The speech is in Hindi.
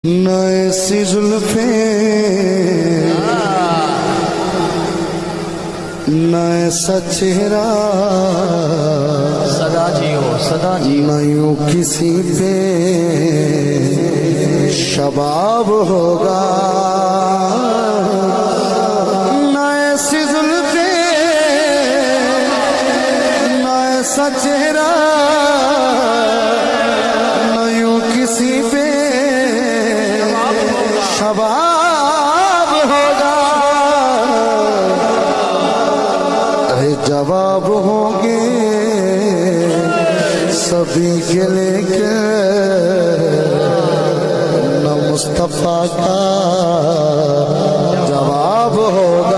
न ऐसी जुल्फे न ऐसा चेहरा सदा जियो सदा जियो। न यूं किसी पे शबाब होगा। न ऐसी जुल्फे न ऐसा चेहरा न यूं किसी पे शबाब होगा। अरे जवाब होंगे सभी के लेके न मुस्तफा का जवाब होगा।